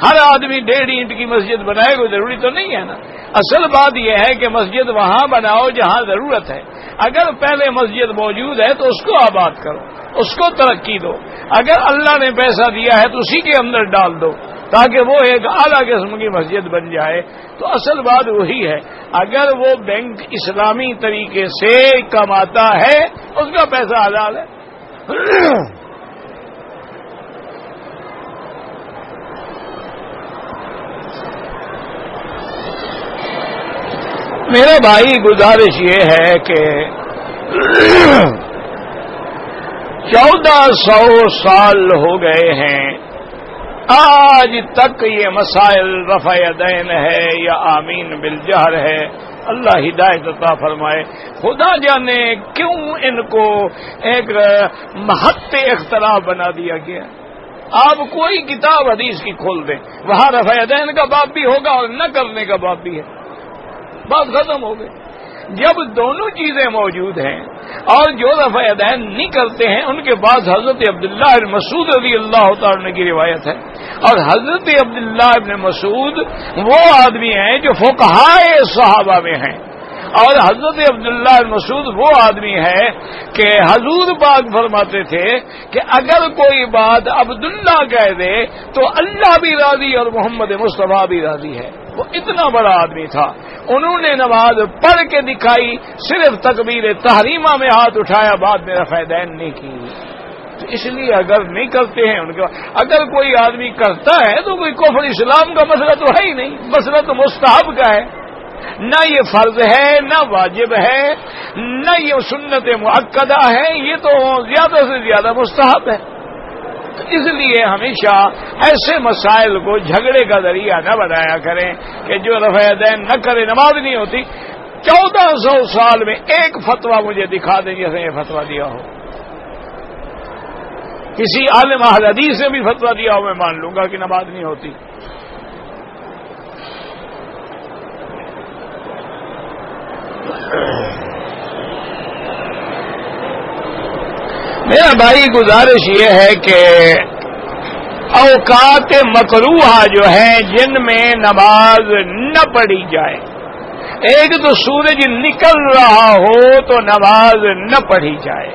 ہر آدمی 1.5 اینٹ کی مسجد بنائے کوئی ضروری تو نہیں ہے نا. اصل بات یہ ہے کہ مسجد وہاں بناؤ جہاں ضرورت ہے. اگر پہلے مسجد موجود ہے تو اس کو آباد کرو، اس کو ترقی دو. اگر اللہ نے پیسہ دیا ہے تو اسی کے اندر ڈال دو تاکہ وہ ایک اعلیٰ قسم کی مسجد بن جائے. تو اصل بات وہی ہے، اگر وہ بینک اسلامی طریقے سے کماتا ہے اس کا پیسہ حلال ہے. میرے بھائی گزارش یہ ہے کہ 1400 سال ہو گئے ہیں آج تک یہ مسائل رفع یدین ہے یا آمین بالجہر ہے. اللہ ہدایت عطا فرمائے. خدا جانے کیوں ان کو ایک محط اختلاف بنا دیا گیا. آپ کوئی کتاب حدیث کی کھول دیں، وہاں رفع یدین کا باب بھی ہوگا اور نہ کرنے کا باب بھی ہے. بات ختم ہو گئی. جب دونوں چیزیں موجود ہیں اور جو رفع یدین نہیں کرتے ہیں ان کے پاس حضرت عبداللہ بن مسعود رضی اللہ تعالی کی روایت ہے، اور حضرت عبداللہ بن مسعود وہ آدمی ہیں جو فقہائے صحابہ میں ہیں، اور حضرت عبداللہ بن مسعود وہ آدمی ہے کہ حضور پاک فرماتے تھے کہ اگر کوئی بات عبداللہ کہہ دے تو اللہ بھی راضی اور محمد مصطفیٰ بھی راضی ہے۔ وہ اتنا بڑا آدمی تھا، انہوں نے نماز پڑھ کے دکھائی، صرف تکبیر تحریمہ میں ہاتھ اٹھایا، بعد میں رفع یدین نہیں کی۔ تو اس لیے اگر نہیں کرتے ہیں ان کے، اگر کوئی آدمی کرتا ہے تو کوئی کفر اسلام کا مسئلہ تو ہے ہی نہیں، مسئلہ تو مستحب کا ہے، نہ یہ فرض ہے نہ واجب ہے نہ یہ سنت مؤکدہ ہے، یہ تو زیادہ سے زیادہ مستحب ہے۔ تو اس لیے ہمیشہ ایسے مسائل کو جھگڑے کا ذریعہ نہ بنایا کریں کہ جو رفع یدین نہ کرے نماز نہیں ہوتی۔ 1400 سال میں ایک فتویٰ مجھے دکھا دیں جیسے یہ فتویٰ دیا ہو، کسی عالم اہل حدیث نے بھی فتویٰ دیا ہو، میں مان لوں گا کہ نماز نہیں ہوتی۔ میرا بھائی گزارش یہ ہے کہ اوقات مکروہ جو ہیں جن میں نماز نہ پڑھی جائے، ایک تو سورج نکل رہا ہو تو نماز نہ پڑھی جائے،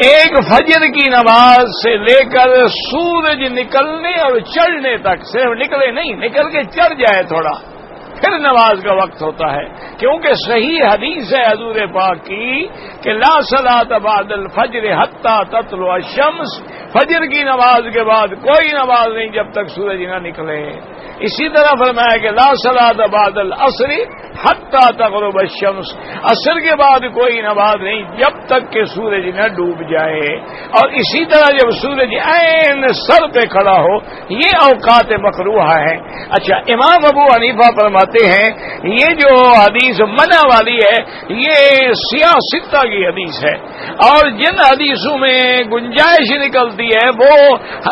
ایک فجر کی نماز سے لے کر سورج نکلنے اور چڑھنے تک، صرف نکلے نہیں، نکل کے چڑھ جائے تھوڑا، پھر نماز کا وقت ہوتا ہے، کیونکہ صحیح حدیث ہے حضور پاک کی کہ لا صلاۃ بعد الفجر حتی تطلع الشمس، فجر کی نماز کے بعد کوئی نماز نہیں جب تک سورج نہ نکلے۔ اسی طرح فرمایا کہ لا صلاۃ بعد العصر حتی تغرب الشمس، عصر کے بعد کوئی نماز نہیں جب تک کہ سورج نہ ڈوب جائے، اور اسی طرح جب سورج عین سر پہ کھڑا ہو، یہ اوقات مکروہ ہیں۔ اچھا، امام ابو حنیفہ فرماتے ہیں یہ جو حدیث منع والی ہے یہ سیاہ ستہ کی حدیث ہے، اور جن حدیثوں میں گنجائش نکلتی ہے وہ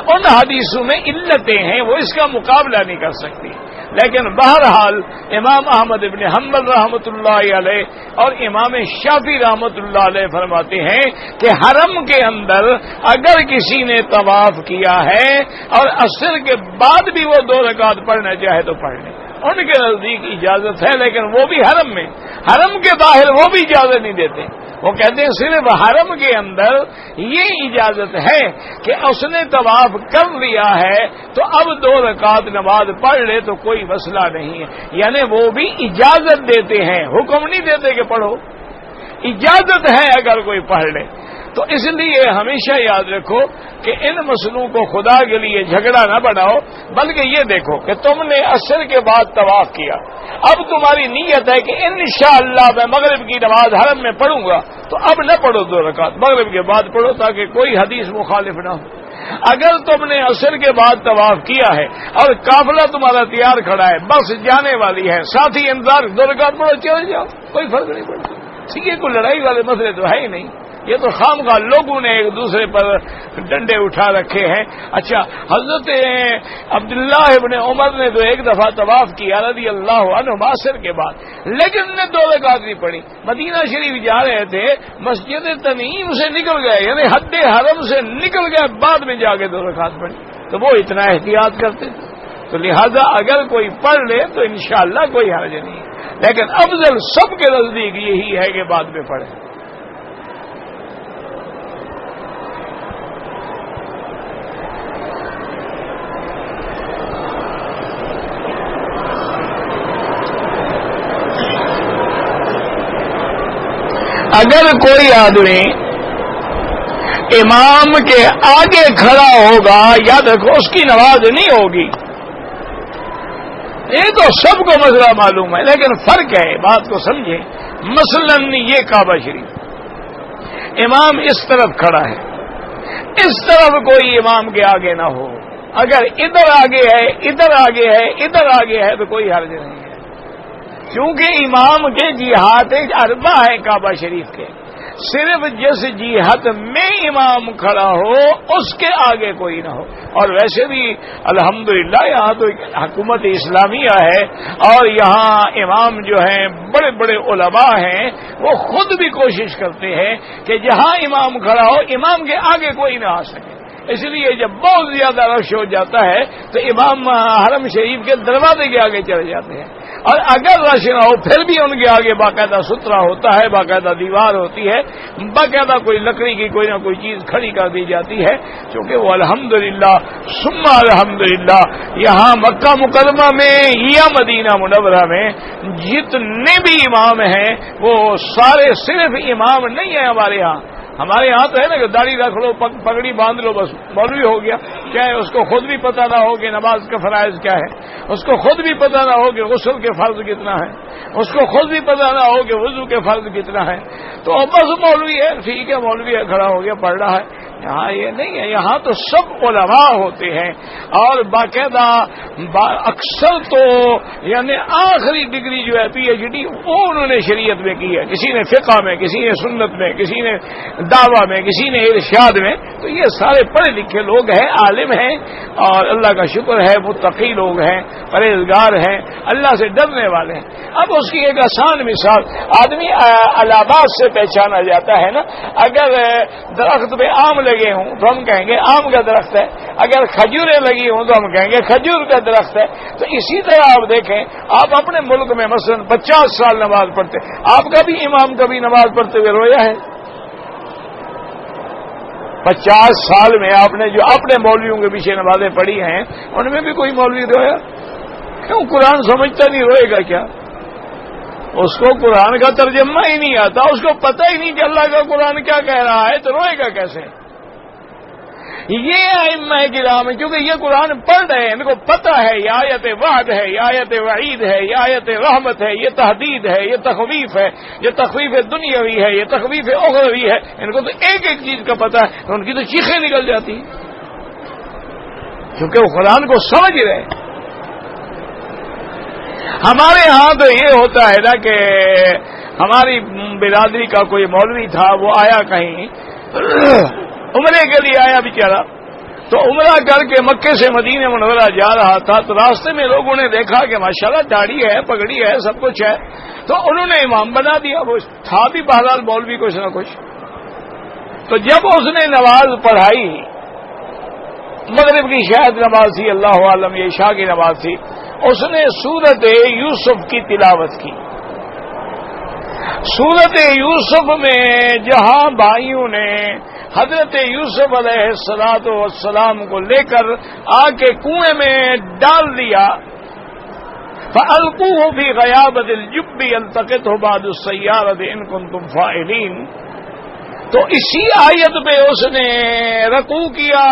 ان حدیثوں میں علتیں ہیں، وہ اس کا مقابلہ نہیں کر سکتی۔ لیکن بہرحال امام احمد ابن حنبل رحمۃ اللہ علیہ اور امام شافعی رحمۃ اللہ علیہ فرماتے ہیں کہ حرم کے اندر اگر کسی نے طواف کیا ہے اور عصر کے بعد بھی وہ 2 رکعت پڑھنا چاہے تو پڑھ لیں، ان کے نزدیک اجازت ہے، لیکن وہ بھی حرم میں، حرم کے باہر وہ بھی اجازت نہیں دیتے، وہ کہتے ہیں صرف حرم کے اندر یہ اجازت ہے کہ اس نے طواف کر لیا ہے تو اب 2 رکعت نماز پڑھ لے تو کوئی مسئلہ نہیں ہے، یعنی وہ بھی اجازت دیتے ہیں، حکم نہیں دیتے کہ پڑھو، اجازت ہے اگر کوئی پڑھ لے۔ تو اس لیے ہمیشہ یاد رکھو کہ ان مسئلوں کو خدا کے لیے جھگڑا نہ بناؤ، بلکہ یہ دیکھو کہ تم نے عصر کے بعد طواف کیا، اب تمہاری نیت ہے کہ انشاءاللہ میں مغرب کی نماز حرم میں پڑھوں گا، تو اب نہ پڑھو 2 رکعت، مغرب کے بعد پڑھو تاکہ کوئی حدیث مخالف نہ ہو۔ اگر تم نے عصر کے بعد طواف کیا ہے اور قافلہ تمہارا تیار کھڑا ہے، بس جانے والی ہے، ساتھ ہی انتظار 2 رکعت پڑھو، چلے جاؤ، کوئی فرق نہیں پڑتا۔ یہ کوئی لڑائی والے مسئلے تو ہے ہی نہیں، یہ تو خامخواہ لوگوں نے ایک دوسرے پر ڈنڈے اٹھا رکھے ہیں۔ اچھا، حضرت عبداللہ ابن عمر نے تو ایک دفعہ طواف کیا رضی اللہ عنہ عصر کے بعد، لیکن نے 2 رکعت نہیں پڑھی، مدینہ شریف جا رہے تھے، مسجد تنعیم سے نکل گئے، یعنی حد حرم سے نکل گئے، بعد میں جا کے 2 رکعت پڑھی، تو وہ اتنا احتیاط کرتے تھے۔ تو لہذا اگر کوئی پڑھ لے تو انشاءاللہ کوئی حرج نہیں ہے، لیکن افضل سب کے نزدیک یہی ہے کہ بعد میں پڑھے۔ اگر کوئی آدمی امام کے آگے کھڑا ہوگا، یاد رکھو اس کی نماز نہیں ہوگی، یہ تو سب کو مسئلہ معلوم ہے، لیکن فرق ہے، بات کو سمجھیں۔ مثلا یہ کعبہ شریف، امام اس طرف کھڑا ہے، اس طرف کوئی امام کے آگے نہ ہو، اگر ادھر آگے ہے، ادھر آگے ہے، ادھر آگے ہے تو کوئی حرج نہیں ہے، کیونکہ امام کے جہات اربع ہیں کعبہ شریف کے، صرف جس جہت میں امام کھڑا ہو اس کے آگے کوئی نہ ہو. اور ویسے بھی الحمدللہ یہاں تو حکومت اسلامیہ ہے اور یہاں امام جو ہیں بڑے بڑے علماء ہیں وہ خود بھی کوشش کرتے ہیں کہ جہاں امام کھڑا ہو امام کے آگے کوئی نہ آ سکے. اس لیے جب بہت زیادہ رش ہو جاتا ہے تو امام حرم شریف کے دروازے کے آگے چلے جاتے ہیں, اور اگر رش نہ ہو پھر بھی ان کے آگے باقاعدہ سترا ہوتا ہے, باقاعدہ دیوار ہوتی ہے, باقاعدہ کوئی لکڑی کی کوئی نہ کوئی چیز کھڑی کر دی جاتی ہے, کیونکہ وہ الحمدللہ ثم الحمدللہ یہاں مکہ مکرمہ میں یا مدینہ منورہ میں جتنے بھی امام ہیں وہ سارے صرف امام نہیں ہیں. ہمارے یہاں تو ہے نا کہ داڑھی رکھ لو, پگڑی باندھ لو, بس مولوی ہو گیا. چاہے اس کو خود بھی پتہ نہ ہو کہ نماز کا فرائض کیا ہے, اس کو خود بھی پتہ نہ ہو کہ غسل کے فرض کتنا ہے, اس کو خود بھی پتہ نہ ہو کہ وضو کے فرض کتنا ہے, تو بس مولوی ہے, ٹھیک ہے مولوی ہے, کھڑا ہو گیا پڑھ رہا ہے. یہاں یہ نہیں ہے, یہاں تو سب علماء ہوتے ہیں اور باقاعدہ اکثر تو یعنی آخری ڈگری جو ہے پی ایچ ڈی وہ انہوں نے شریعت میں کی ہے, کسی نے فقہ میں, کسی نے سنت میں, کسی نے دعویٰ میں, کسی نے ارشاد میں. تو یہ سارے پڑھے لکھے لوگ ہیں, عالم ہیں, اور اللہ کا شکر ہے متقی لوگ ہیں, پرہیزگار ہیں, اللہ سے ڈرنے والے ہیں. اب اس کی ایک آسان مثال, آدمی علامات سے پہچانا جاتا ہے نا. اگر درخت پہ آم لگے ہوں تو ہم کہیں گے آم کا درخت ہے, اگر کھجوریں لگی ہوں تو ہم کہیں گے کھجور کا درخت ہے. تو اسی طرح آپ دیکھیں, آپ اپنے ملک میں مثلا 50 سال نماز پڑھتے, آپ کا بھی امام کبھی نماز پڑھتے ہوئے رویا ہے؟ 50 سال میں آپ نے جو اپنے مولویوں کے پیچھے نمازیں پڑھی ہیں ان میں بھی کوئی مولوی رویا؟ کیوں؟ قرآن سمجھتا نہیں, روئے گا کیا؟ اس کو قرآن کا ترجمہ ہی نہیں آتا, اس کو پتہ ہی نہیں کہ اللہ کا قرآن کیا کہہ رہا ہے, تو روئے گا کیسے؟ یہ ائمہ کرام ہے, کیونکہ یہ قرآن پڑھ رہے ہیں, ان کو پتہ ہے یہ آیت وعد ہے, یہ آیت وعید ہے, یہ آیت رحمت ہے, یہ تحدید ہے, یہ تخویف ہے, یہ تخویف دنیاوی ہے, یہ تخویف اخروی ہے. ان کو تو ایک ایک چیز کا پتہ ہے, تو ان کی تو چیخیں نکل جاتی ہیں کیونکہ وہ قرآن کو سمجھ رہے ہیں. ہمارے ہاں تو یہ ہوتا ہے نا کہ ہماری برادری کا کوئی مولوی تھا, وہ آیا کہیں عمرے کے لیے آیا بیچارہ, تو عمرہ کر کے مکے سے مدینہ منورہ جا رہا تھا, تو راستے میں لوگوں نے دیکھا کہ ماشاءاللہ داڑھی ہے, پگڑی ہے, سب کچھ ہے, تو انہوں نے امام بنا دیا. وہ تھا بھی بہرحال مولوی کچھ نہ کچھ. تو جب اس نے نماز پڑھائی, مغرب کی شاید نماز تھی, اللہ عالم یہ عشاء کی نماز تھی, اس نے سورت یوسف کی تلاوت کی. سورت یوسف میں جہاں بھائیوں نے حضرت یوسف علیہ السلام کو لے کر آ کے کنویں میں ڈال دیا, فَأَلْقُوهُ فِي غَيَابَتِ الْجُبِّ يَلْتَقِطْهُ بَعْضُ السَّيَّارَةِ إِن كُنتُمْ فَاعِلِينَ. تو اسی آیت پہ اس نے رکوع کیا,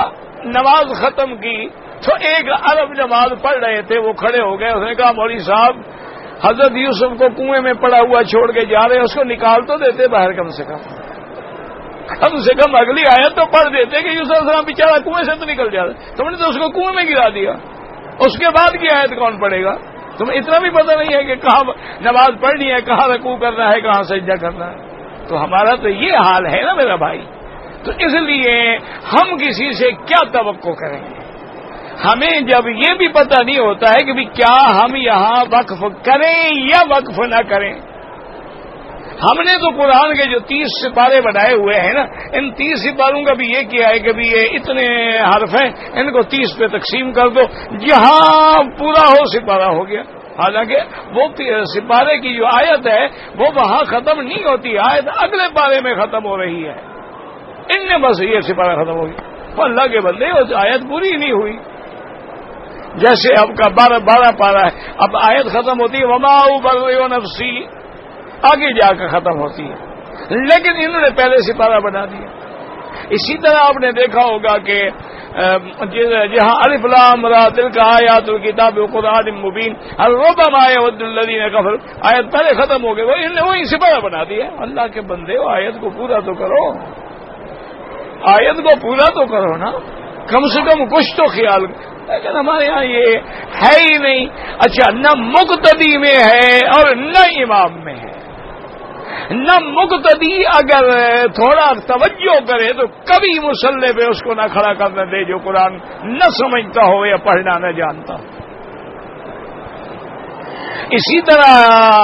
نماز ختم کی, تو ایک عرب نماز پڑھ رہے تھے, وہ کھڑے ہو گئے. اس نے کہا مولوی صاحب حضرت یوسف کو کنویں میں پڑا ہوا چھوڑ کے جا رہے ہیں, اس کو نکال تو دیتے باہر, کم سے کم اگلی آیت تو پڑھ دیتے کہ یوسف علیہ السلام بیچارہ کنویں سے تو نکل جاتا. تم نے تو اس کو کنویں میں گرا دیا, اس کے بعد کی آیت کون پڑھے گا؟ تمہیں اتنا بھی پتہ نہیں ہے کہ کہاں نماز پڑھنی ہے, کہاں رکوع کرنا ہے, کہاں سجدہ کرنا ہے. تو ہمارا تو یہ حال ہے نا میرا بھائی. تو اس لیے ہم کسی سے کیا توقع کریں گے؟ ہمیں جب یہ بھی پتہ نہیں ہوتا ہے کہ بھی کیا ہم یہاں وقف کریں یا وقف نہ کریں. ہم نے تو قرآن کے جو 30 سپارے بنائے ہوئے ہیں نا, ان 30 سپاروں کا بھی یہ کیا ہے کہ بھی یہ اتنے حرف ہیں, ان کو 30 پہ تقسیم کر دو, جہاں پورا ہو سپارہ ہو گیا. حالانکہ وہ سپارے کی جو آیت ہے وہ وہاں ختم نہیں ہوتی, آیت اگلے پارے میں ختم ہو رہی ہے. ان میں بس یہ سپارہ ختم ہو گیا. تو اللہ کے بندے وہ آیت پوری نہیں ہوئی. جیسے اب کا 12 پارا ہے, اب آیت ختم ہوتی ہے وما ابرئ نفسی, آگے جا کر ختم ہوتی ہے, لیکن انہوں نے پہلے سپارہ بنا دیا. اسی طرح آپ نے دیکھا ہوگا کہ جہاں الف لام را تلک آیات الکتاب قرآن مبین ربما یود الذین کفروا, آیت پہلے ختم ہو گئی, انہوں نے وہی سپارہ بنا دیا. اللہ کے بندے آیت کو پورا تو کرو, آیت کو پورا تو کرو نا, کم سے کم کچھ تو خیال. لیکن ہمارے یہاں یہ ہے ہی نہیں. اچھا, نہ مقتدی میں ہے اور نہ امام میں ہے. نہ مقتدی اگر تھوڑا توجہ کرے تو کبھی مصلی پہ اس کو نہ کھڑا کرنے دے جو قرآن نہ سمجھتا ہو یا پڑھنا نہ جانتا ہو۔ اسی طرح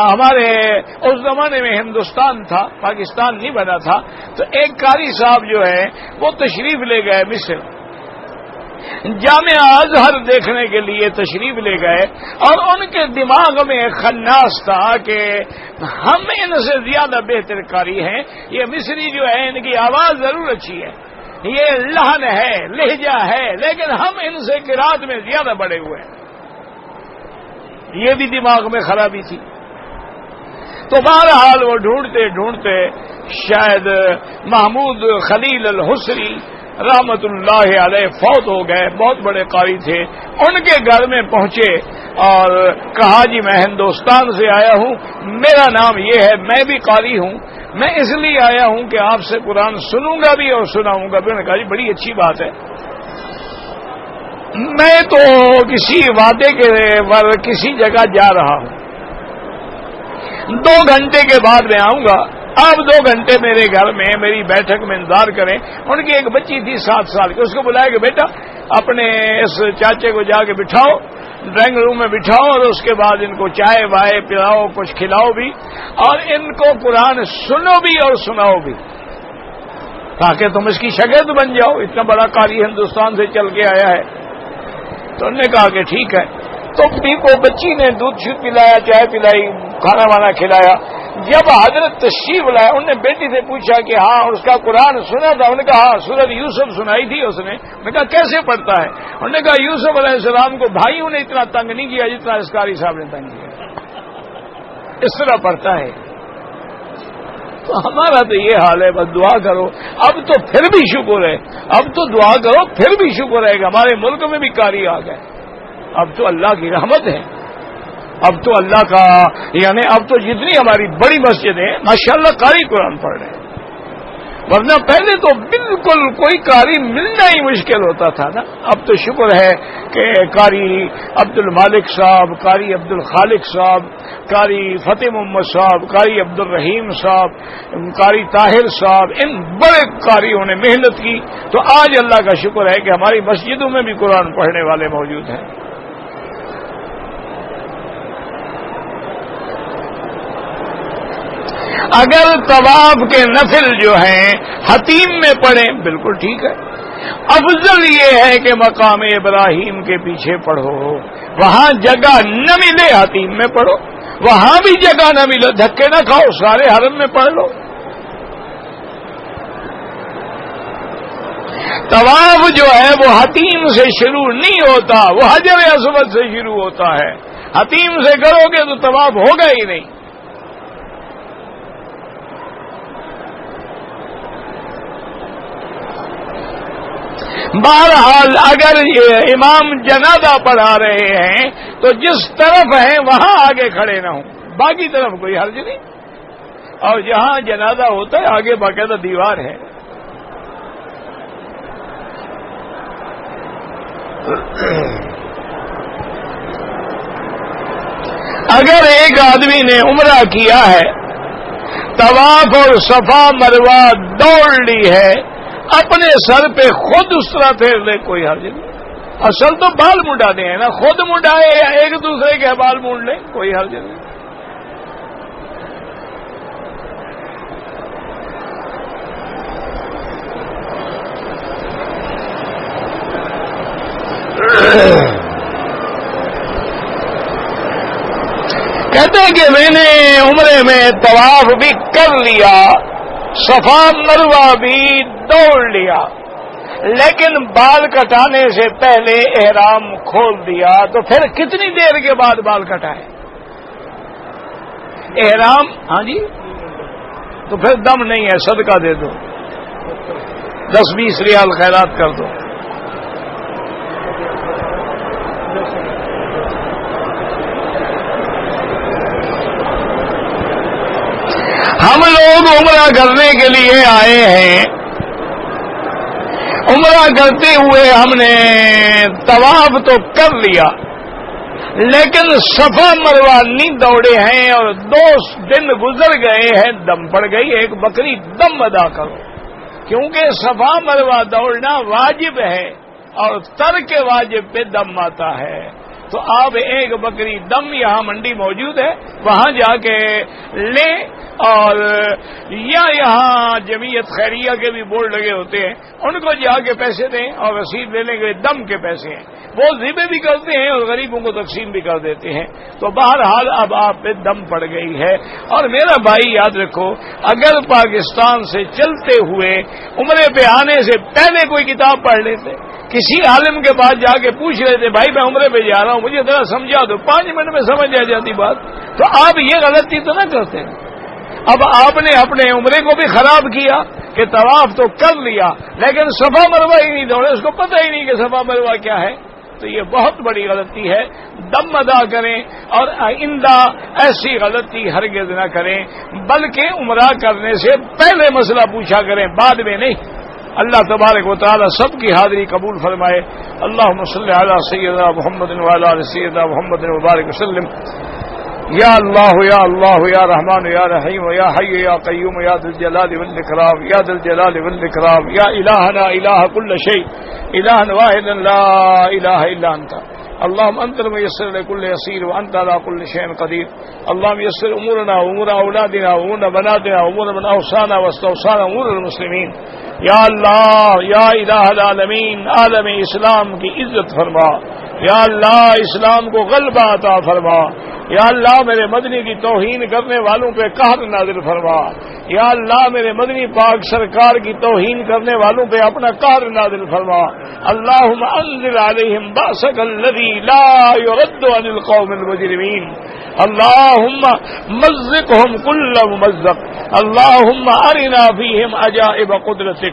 ہمارے اس زمانے میں ہندوستان تھا، پاکستان نہیں بنا تھا، تو ایک قاری صاحب جو ہے وہ تشریف لے گئے مصر، جامعہ ازہر دیکھنے کے لیے تشریف لے گئے، اور ان کے دماغ میں ایک خناس تھا کہ ہم ان سے زیادہ بہتر قاری ہیں، یہ مصری جو ہے ان کی آواز ضرور اچھی ہے، یہ لحن ہے، لہجہ ہے، لیکن ہم ان سے قرات میں زیادہ بڑے ہوئے ہیں۔ یہ بھی دماغ میں خرابی تھی۔ تو بہرحال وہ ڈھونڈتے ڈھونڈتے شاید محمود خلیل الحسری رحمت اللہ علیہ فوت ہو گئے، بہت بڑے قاری تھے، ان کے گھر میں پہنچے اور کہا جی میں ہندوستان سے آیا ہوں، میرا نام یہ ہے، میں بھی قاری ہوں، میں اس لیے آیا ہوں کہ آپ سے قرآن سنوں گا بھی اور سناؤں گا بھی۔ انہوں نے کہا جی بڑی اچھی بات ہے، میں تو کسی وعدے کے پر کسی جگہ جا رہا ہوں، 2 گھنٹے کے بعد میں آؤں گا، آپ 2 گھنٹے میرے گھر میں میری بیٹھک میں انتظار کریں۔ ان کی ایک بچی تھی 7 سال کی، اس کو بلایا کہ بیٹا اپنے اس چاچے کو جا کے بٹھاؤ، ڈرائنگ روم میں بٹھاؤ، اور اس کے بعد ان کو چائے وائے پلاؤ، کچھ کھلاؤ بھی، اور ان کو قرآن سنو بھی اور سناؤ بھی، تاکہ تم اس کی شاگرد بن جاؤ، اتنا بڑا قاری ہندوستان سے چل کے آیا ہے۔ تو انہوں نے کہا کہ ٹھیک ہے۔ تو وہ بچی نے دودھ شودھ پلایا، چائے پلائی، کھانا وانا کھلایا۔ جب حضرت تشریف لائے، انہوں نے بیٹی سے پوچھا کہ ہاں اس کا قرآن سنا تھا؟ انہوں نے کہا ہاں سورۃ یوسف سنائی تھی اس نے۔ میں نے کہا کیسے پڑھتا ہے؟ انہوں نے کہا یوسف علیہ السلام کو بھائیوں نے اتنا تنگ نہیں کیا جتنا اس قاری صاحب نے تنگ کیا، اس طرح پڑھتا ہے۔ تو ہمارا تو یہ حال ہے، بس دعا کرو۔ اب تو پھر بھی شکر ہے، اب تو دعا کرو پھر بھی شکر ہے کہ ہمارے ملک میں بھی قاری آ گئے۔ اب تو اللہ کی رحمت ہے، اب تو اللہ کا یعنی اب تو جتنی ہماری بڑی مسجد ہیں ماشاءاللہ قاری قرآن پڑھ رہے ہیں، ورنہ پہلے تو بالکل کوئی قاری ملنا ہی مشکل ہوتا تھا نا۔ اب تو شکر ہے کہ قاری عبد المالک صاحب، قاری عبد الخالق صاحب، قاری فتح محمد صاحب، قاری عبد الرحیم صاحب، قاری طاہر صاحب، ان بڑے قاریوں نے محنت کی، تو آج اللہ کا شکر ہے کہ ہماری مسجدوں میں بھی قرآن پڑھنے والے موجود ہیں۔ اگر طواف کے نفل جو ہیں حتیم میں پڑھیں بالکل ٹھیک ہے، افضل یہ ہے کہ مقام ابراہیم کے پیچھے پڑھو، وہاں جگہ نہ ملے حتیم میں پڑھو، وہاں بھی جگہ نہ ملے دھکے نہ کھاؤ، سارے حرم میں پڑھ لو۔ طواف جو ہے وہ حتیم سے شروع نہیں ہوتا، وہ حجر اسود سے شروع ہوتا ہے، حتیم سے کرو گے تو طواف ہوگا ہی نہیں۔ بہرحال اگر یہ امام جنازہ پڑھا رہے ہیں تو جس طرف ہیں وہاں آگے کھڑے نہ ہوں، باقی طرف کوئی حرج نہیں، اور جہاں جنازہ ہوتا ہے آگے باقاعدہ دیوار ہے۔ اگر ایک آدمی نے عمرہ کیا ہے، طواف اور صفا مروہ دوڑ لی ہے، اپنے سر پہ خود اس طرح پھیر لے کوئی حرج نہیں، اصل تو بال منڈانے ہیں نا، خود منڈائے یا ایک دوسرے کے بال مونڈ لیں کوئی حرج نہیں۔ کہتے ہیں کہ میں نے عمرے میں طواف بھی کر لیا، صفا مروہ بھی دوڑ لیا، لیکن بال کٹانے سے پہلے احرام کھول دیا، تو پھر کتنی دیر کے بعد بال کٹائے؟ احرام ہاں جی، تو پھر دم نہیں ہے، صدقہ دے دو، 10-20 ریال خیرات کر دو۔ ہم لوگ عمرہ کرنے کے لیے آئے ہیں، عمرہ کرتے ہوئے ہم نے طواف تو کر لیا، لیکن صفا مروا نہیں دوڑے ہیں اور 2 دن گزر گئے ہیں، دم پڑ گئی، ایک بکری دم ادا کرو، کیونکہ صفا مروا دوڑنا واجب ہے اور ترک واجب پہ دم آتا ہے۔ تو آپ ایک بکری دم یہاں منڈی موجود ہے، وہاں جا کے لیں، اور یا یہاں جمعیت خیریہ کے بھی بورڈ لگے ہوتے ہیں، ان کو جا کے پیسے دیں اور رسید لینے کے دم کے پیسے ہیں، وہ ذبح بھی کرتے ہیں اور غریبوں کو تقسیم بھی کر دیتے ہیں۔ تو بہرحال اب آپ پہ دم پڑ گئی ہے۔ اور میرا بھائی یاد رکھو، اگر پاکستان سے چلتے ہوئے عمرے پہ آنے سے پہلے کوئی کتاب پڑھ لیتے، کسی عالم کے پاس جا کے پوچھ رہے تھے بھائی میں عمرے پہ جا رہا ہوں مجھے ذرا سمجھا دو، 5 منٹ میں سمجھ آ جاتی بات، تو آپ یہ غلطی تو نہ کرتے۔ اب آپ نے اپنے عمرے کو بھی خراب کیا کہ طواف تو کر لیا لیکن صفا مروا ہی نہیں دوڑے، اس کو پتہ ہی نہیں کہ صفا مروا کیا ہے، تو یہ بہت بڑی غلطی ہے۔ دم ادا کریں اور آئندہ ایسی غلطی ہرگز نہ کریں، بلکہ عمرہ کرنے سے پہلے مسئلہ پوچھا کریں، بعد میں نہیں۔ اللہ تبارک و تعالی سب کی حاضری قبول فرمائے۔ اللہم صلی علی سیدنا محمد وعلی آل سیدنا محمد وبارک وسلم۔ یا اللہ یا اللہ یا رحمان یا رحیم یا حی یا قیوم یا ذی الجلال والاکرام یا ذی الجلال والاکرام یا الہنا الہ کل شیء الہ واحد لا الہ الا انت اللهم انت الميسر لكل يسير وانت على كل شيء قدير اللهم يسر امورنا وامور اولادنا وامور بناتنا وامور من اوصانا واستوصانا امور المسلمين یا اللہ یا الہ العالمین عالم اسلام کی عزت فرما، یا اللہ اسلام کو غلبہ عطا فرما، یا اللہ میرے مدنی کی توہین کرنے والوں پہ قہر نازل فرما، یا اللہ میرے مدنی پاک سرکار کی توہین کرنے والوں پہ اپنا قہر نازل فرما۔ اللہم انزل علیہم بأسک الذی لا يرد عن القوم المجرمین، اللہم مزقہم کل ممزق، اللہم ارنا فیہم عجائب قدرتک۔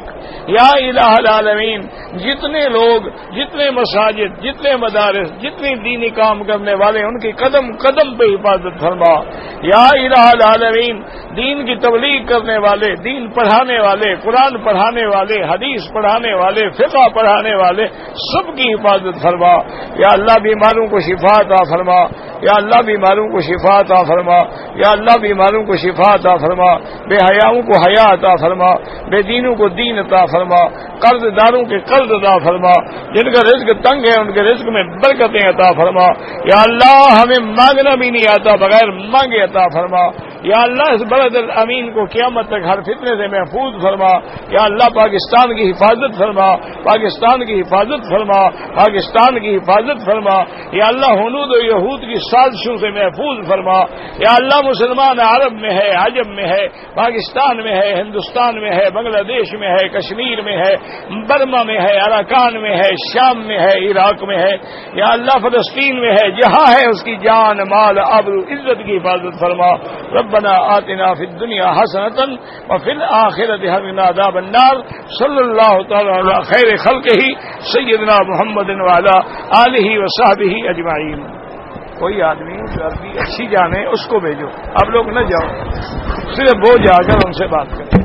یا الہ العالمین جتنے لوگ، جتنے مساجد، جتنے مدارس، جتنے دینی کام کرنے والے ان کی قدم قدم پہ حفاظت فرما۔ یا الہ العالمین دین کی تبلیغ کرنے والے، دین پڑھانے والے، قرآن پڑھانے والے، حدیث پڑھانے والے، فقہ پڑھانے والے سب کی حفاظت فرما۔ یا اللہ بیماروں کو شفا عطا فرما، یا اللہ بیماروں کو شفا عطا فرما، یا اللہ بیماروں کو شفا عطا فرما، بے حیاؤں کو حیا عطا فرما، بے دینوں کو دین عطا فرما، قرض داروں کے قرض عطا فرما، جن کا رزق تنگ ہے ان کے رزق میں برکتیں عطا فرما۔ یا اللہ ہمیں مانگنا بھی نہیں آتا بغیر مانگے عطا فرما۔ یا اللہ اس بلد الامین کو قیامت تک ہر فتنے سے محفوظ فرما۔ یا اللہ پاکستان کی حفاظت فرما، پاکستان کی حفاظت فرما، پاکستان کی حفاظت فرما۔ یا اللہ ہنود و یہود کی سازشوں سے محفوظ فرما۔ یا اللہ مسلمان عرب میں ہے، عجم میں ہے، پاکستان میں ہے، ہندوستان میں ہے، بنگلہ دیش میں ہے، کشمیر میں ہے، برما میں ہے، اراکان میں ہے، شام میں ہے، عراق میں ہے، یا اللہ فلسطین میں ہے، جہاں ہے اس کی جان مال آبرو عزت کی حفاظت فرما۔ ربنا آتنا فی الدنیا حسنۃ وفی الآخرۃ حسنۃ وقنا عذاب النار۔ صلی اللہ تعالی علی خیر خلقہ سیدنا محمد وعلی آلہ وصحبہ اجمعین۔ کوئی آدمی جو عربی اچھی جانے اس کو بھیجو، آپ لوگ نہ جاؤ، صرف وہ جا کر ان سے بات کریں۔